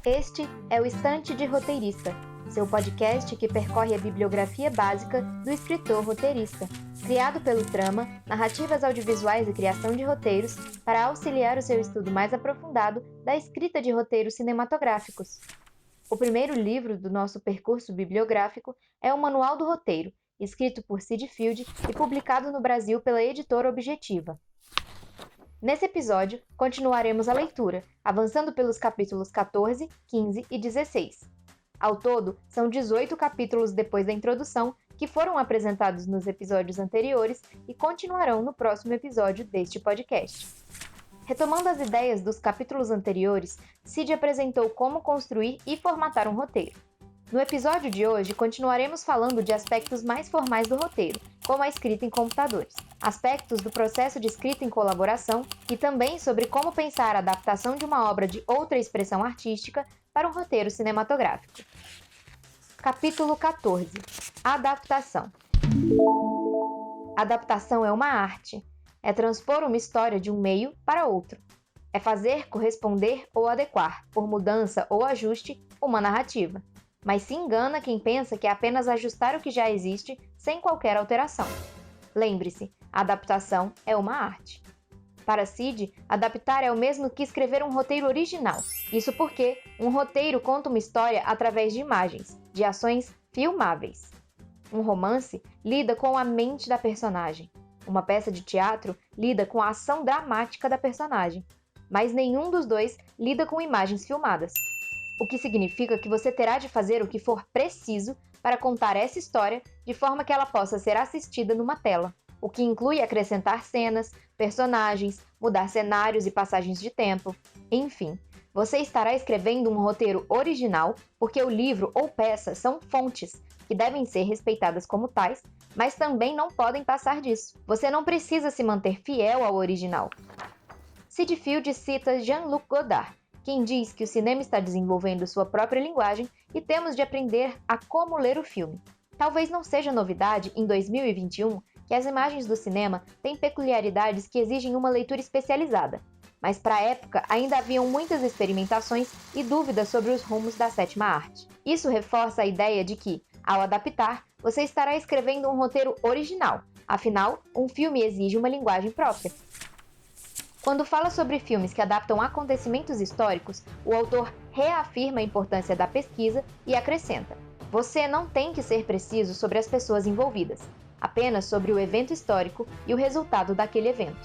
Este é o Estante de Roteirista, seu podcast que percorre a bibliografia básica do escritor roteirista, criado pelo Trama, Narrativas Audiovisuais e Criação de Roteiros, para auxiliar o seu estudo mais aprofundado da escrita de roteiros cinematográficos. O primeiro livro do nosso percurso bibliográfico é o Manual do Roteiro, escrito por Cid Field e publicado no Brasil pela editora Objetiva. Nesse episódio, continuaremos a leitura, avançando pelos capítulos 14, 15 e 16. Ao todo, são 18 capítulos depois da introdução que foram apresentados nos episódios anteriores e continuarão no próximo episódio deste podcast. Retomando as ideias dos capítulos anteriores, Cid apresentou como construir e formatar um roteiro. No episódio de hoje, continuaremos falando de aspectos mais formais do roteiro, como a escrita em computadores, aspectos do processo de escrita em colaboração e também sobre como pensar a adaptação de uma obra de outra expressão artística para um roteiro cinematográfico. Capítulo 14. Adaptação. Adaptação é uma arte. É transpor uma história de um meio para outro. É fazer corresponder ou adequar, por mudança ou ajuste, uma narrativa. Mas se engana quem pensa que é apenas ajustar o que já existe sem qualquer alteração. Lembre-se, a adaptação é uma arte. Para Cid, adaptar é o mesmo que escrever um roteiro original. Isso porque um roteiro conta uma história através de imagens, de ações filmáveis. Um romance lida com a mente da personagem. Uma peça de teatro lida com a ação dramática da personagem. Mas nenhum dos dois lida com imagens filmadas. O que significa que você terá de fazer o que for preciso para contar essa história de forma que ela possa ser assistida numa tela, o que inclui acrescentar cenas, personagens, mudar cenários e passagens de tempo. Enfim, você estará escrevendo um roteiro original porque o livro ou peça são fontes que devem ser respeitadas como tais, mas também não podem passar disso. Você não precisa se manter fiel ao original. Cid Field cita Jean-Luc Godard, quem diz que o cinema está desenvolvendo sua própria linguagem e temos de aprender a como ler o filme. Talvez não seja novidade, em 2021, que as imagens do cinema têm peculiaridades que exigem uma leitura especializada, mas para a época ainda haviam muitas experimentações e dúvidas sobre os rumos da sétima arte. Isso reforça a ideia de que, ao adaptar, você estará escrevendo um roteiro original, afinal, um filme exige uma linguagem própria. Quando fala sobre filmes que adaptam acontecimentos históricos, o autor reafirma a importância da pesquisa e acrescenta: você não tem que ser preciso sobre as pessoas envolvidas, apenas sobre o evento histórico e o resultado daquele evento.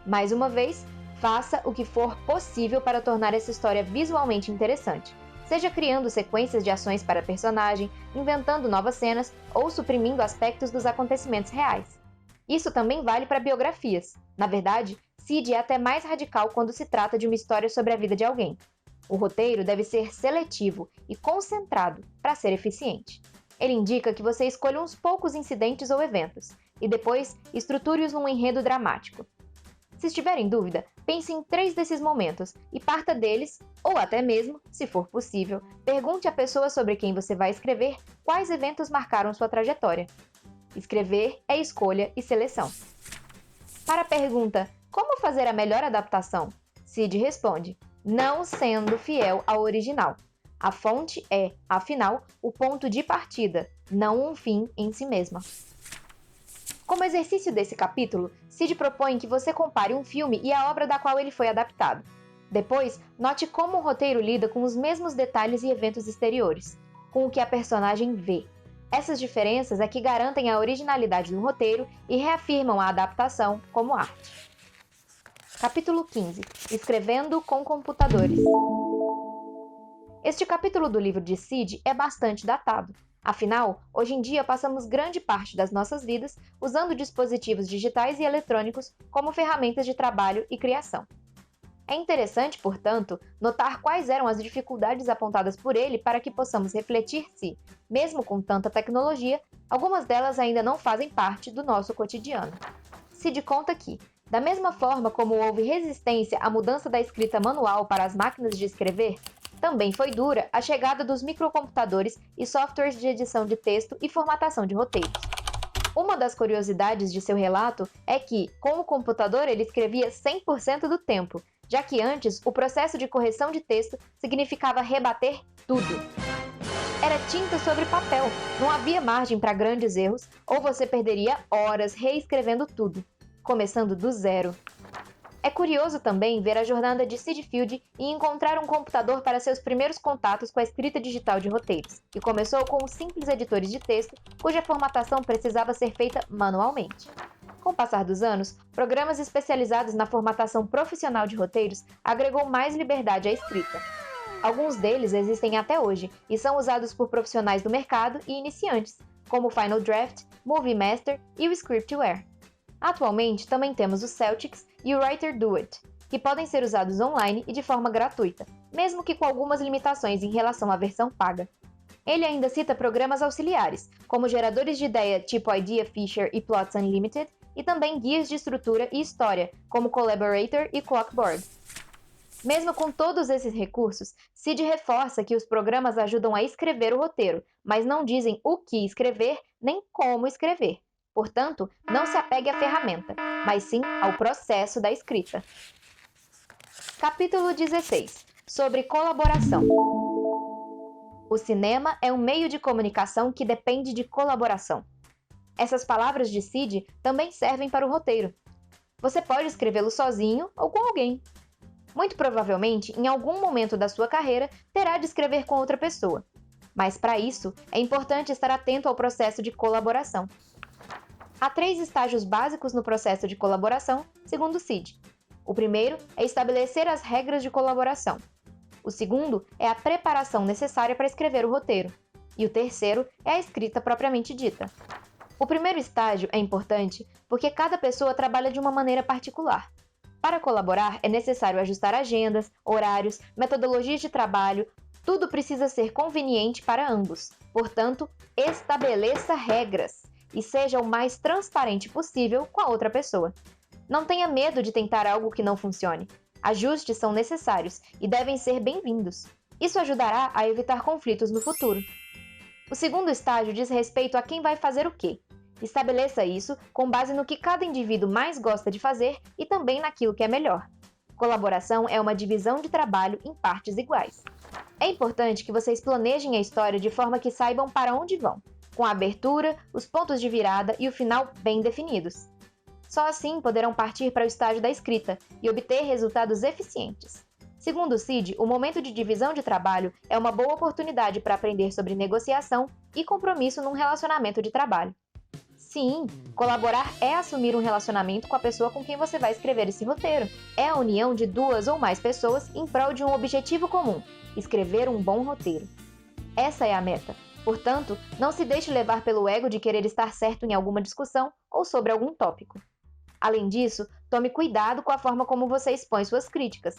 Mais uma vez, faça o que for possível para tornar essa história visualmente interessante, seja criando sequências de ações para personagem, inventando novas cenas ou suprimindo aspectos dos acontecimentos reais. Isso também vale para biografias. Na verdade, Cid é até mais radical quando se trata de uma história sobre a vida de alguém. O roteiro deve ser seletivo e concentrado para ser eficiente. Ele indica que você escolha uns poucos incidentes ou eventos, e depois estruture-os num enredo dramático. Se estiver em dúvida, pense em 3 desses momentos e parta deles, ou até mesmo, se for possível, pergunte à pessoa sobre quem você vai escrever quais eventos marcaram sua trajetória. Escrever é escolha e seleção. Para a pergunta, como fazer a melhor adaptação? Cid responde, não sendo fiel ao original. A fonte é, afinal, o ponto de partida, não um fim em si mesma. Como exercício desse capítulo, Cid propõe que você compare um filme e a obra da qual ele foi adaptado. Depois, note como o roteiro lida com os mesmos detalhes e eventos exteriores, com o que a personagem vê. Essas diferenças é que garantem a originalidade do roteiro e reafirmam a adaptação como arte. Capítulo 15. Escrevendo com computadores. Este capítulo do livro de Cid é bastante datado. Afinal, hoje em dia passamos grande parte das nossas vidas usando dispositivos digitais e eletrônicos como ferramentas de trabalho e criação. É interessante, portanto, notar quais eram as dificuldades apontadas por ele para que possamos refletir se, mesmo com tanta tecnologia, algumas delas ainda não fazem parte do nosso cotidiano. Cid conta que, da mesma forma como houve resistência à mudança da escrita manual para as máquinas de escrever, também foi dura a chegada dos microcomputadores e softwares de edição de texto e formatação de roteiros. Uma das curiosidades de seu relato é que, com o computador, ele escrevia 100% do tempo, já que antes o processo de correção de texto significava rebater tudo. Era tinta sobre papel, não havia margem para grandes erros ou você perderia horas reescrevendo tudo, começando do zero. É curioso também ver a jornada de Sid Field e encontrar um computador para seus primeiros contatos com a escrita digital de roteiros, que começou com os simples editores de texto, cuja formatação precisava ser feita manualmente. Com o passar dos anos, programas especializados na formatação profissional de roteiros agregou mais liberdade à escrita. Alguns deles existem até hoje e são usados por profissionais do mercado e iniciantes, como o Final Draft, Movie Master e o Scriptware. Atualmente, também temos o Celtix e o Writer Do It, que podem ser usados online e de forma gratuita, mesmo que com algumas limitações em relação à versão paga. Ele ainda cita programas auxiliares, como geradores de ideia tipo Ideafisher e Plots Unlimited, e também guias de estrutura e história, como Collaborator e Clockboard. Mesmo com todos esses recursos, Sid reforça que os programas ajudam a escrever o roteiro, mas não dizem o que escrever nem como escrever. Portanto, não se apegue à ferramenta, mas sim ao processo da escrita. Capítulo 16. Sobre colaboração. O cinema é um meio de comunicação que depende de colaboração. Essas palavras de Sid também servem para o roteiro. Você pode escrevê-lo sozinho ou com alguém. Muito provavelmente, em algum momento da sua carreira, terá de escrever com outra pessoa. Mas para isso, é importante estar atento ao processo de colaboração. Há 3 estágios básicos no processo de colaboração, segundo Sid. O primeiro é estabelecer as regras de colaboração. O segundo é a preparação necessária para escrever o roteiro. E o terceiro é a escrita propriamente dita. O primeiro estágio é importante porque cada pessoa trabalha de uma maneira particular. Para colaborar, é necessário ajustar agendas, horários, metodologias de trabalho, tudo precisa ser conveniente para ambos. Portanto, estabeleça regras e seja o mais transparente possível com a outra pessoa. Não tenha medo de tentar algo que não funcione. Ajustes são necessários e devem ser bem-vindos. Isso ajudará a evitar conflitos no futuro. O segundo estágio diz respeito a quem vai fazer o quê. Estabeleça isso com base no que cada indivíduo mais gosta de fazer e também naquilo que é melhor. Colaboração é uma divisão de trabalho em partes iguais. É importante que vocês planejem a história de forma que saibam para onde vão, com a abertura, os pontos de virada e o final bem definidos. Só assim poderão partir para o estágio da escrita e obter resultados eficientes. Segundo Sid, o momento de divisão de trabalho é uma boa oportunidade para aprender sobre negociação e compromisso num relacionamento de trabalho. Sim, colaborar é assumir um relacionamento com a pessoa com quem você vai escrever esse roteiro. É a união de 2 ou mais pessoas em prol de um objetivo comum: escrever um bom roteiro. Essa é a meta. Portanto, não se deixe levar pelo ego de querer estar certo em alguma discussão ou sobre algum tópico. Além disso, tome cuidado com a forma como você expõe suas críticas.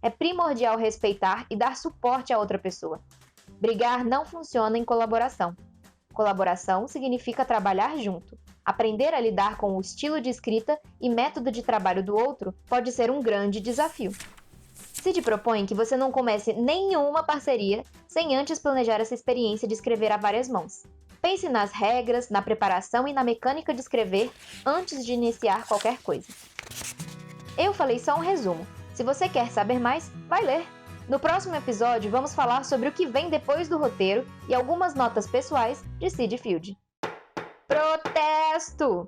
É primordial respeitar e dar suporte à outra pessoa. Brigar não funciona em colaboração. Colaboração significa trabalhar junto. Aprender a lidar com o estilo de escrita e método de trabalho do outro pode ser um grande desafio. Sid propõe que você não comece nenhuma parceria sem antes planejar essa experiência de escrever a várias mãos. Pense nas regras, na preparação e na mecânica de escrever antes de iniciar qualquer coisa. Eu falei só um resumo. Se você quer saber mais, vai ler! No próximo episódio, vamos falar sobre o que vem depois do roteiro e algumas notas pessoais de Sid Field. Protesto!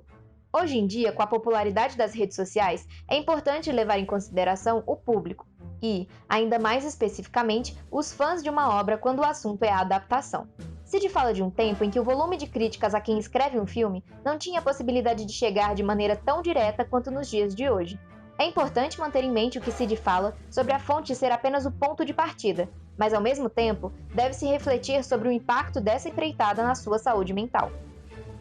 Hoje em dia, com a popularidade das redes sociais, é importante levar em consideração o público e, ainda mais especificamente, os fãs de uma obra quando o assunto é a adaptação. Sid fala de um tempo em que o volume de críticas a quem escreve um filme não tinha possibilidade de chegar de maneira tão direta quanto nos dias de hoje. É importante manter em mente o que Sid fala sobre a fonte ser apenas o ponto de partida, mas ao mesmo tempo deve-se refletir sobre o impacto dessa empreitada na sua saúde mental.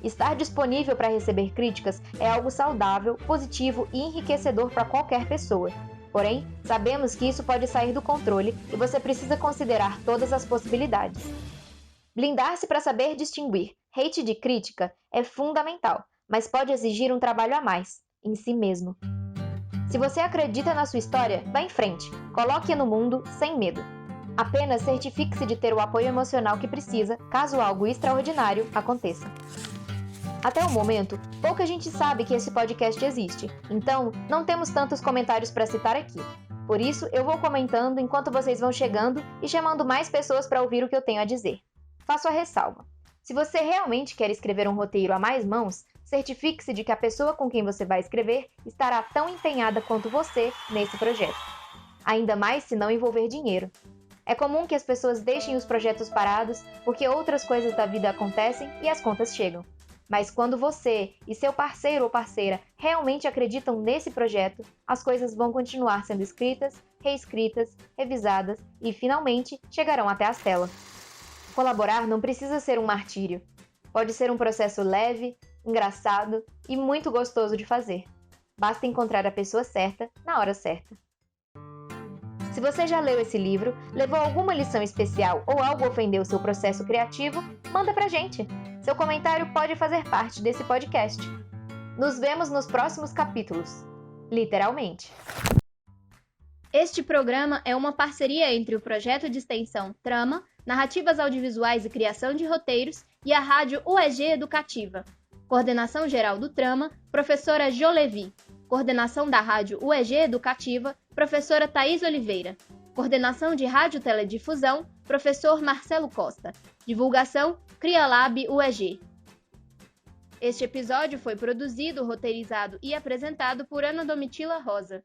Estar disponível para receber críticas é algo saudável, positivo e enriquecedor para qualquer pessoa. Porém, sabemos que isso pode sair do controle e você precisa considerar todas as possibilidades. Blindar-se para saber distinguir hate de crítica é fundamental, mas pode exigir um trabalho a mais, em si mesmo. Se você acredita na sua história, vá em frente, coloque-a no mundo sem medo. Apenas certifique-se de ter o apoio emocional que precisa, caso algo extraordinário aconteça. Até o momento, pouca gente sabe que esse podcast existe, então não temos tantos comentários para citar aqui. Por isso, eu vou comentando enquanto vocês vão chegando e chamando mais pessoas para ouvir o que eu tenho a dizer. Faço a ressalva. Se você realmente quer escrever um roteiro a mais mãos, certifique-se de que a pessoa com quem você vai escrever estará tão empenhada quanto você nesse projeto. Ainda mais se não envolver dinheiro. É comum que as pessoas deixem os projetos parados porque outras coisas da vida acontecem e as contas chegam. Mas quando você e seu parceiro ou parceira realmente acreditam nesse projeto, as coisas vão continuar sendo escritas, reescritas, revisadas e, finalmente, chegarão até as telas. Colaborar não precisa ser um martírio. Pode ser um processo leve, engraçado e muito gostoso de fazer. Basta encontrar a pessoa certa na hora certa. Se você já leu esse livro, levou alguma lição especial ou algo ofendeu seu processo criativo, manda pra gente! Seu comentário pode fazer parte desse podcast. Nos vemos nos próximos capítulos. Literalmente. Este programa é uma parceria entre o projeto de extensão Trama, Narrativas Audiovisuais e Criação de Roteiros e a Rádio UEG Educativa. Coordenação geral do Trama, professora Jo Levi. Coordenação da Rádio UEG Educativa, professora Thaís Oliveira. Coordenação de Rádio Teledifusão, professor Marcelo Costa. Divulgação, CriaLab UEG. Este episódio foi produzido, roteirizado e apresentado por Ana Domitila Rosa.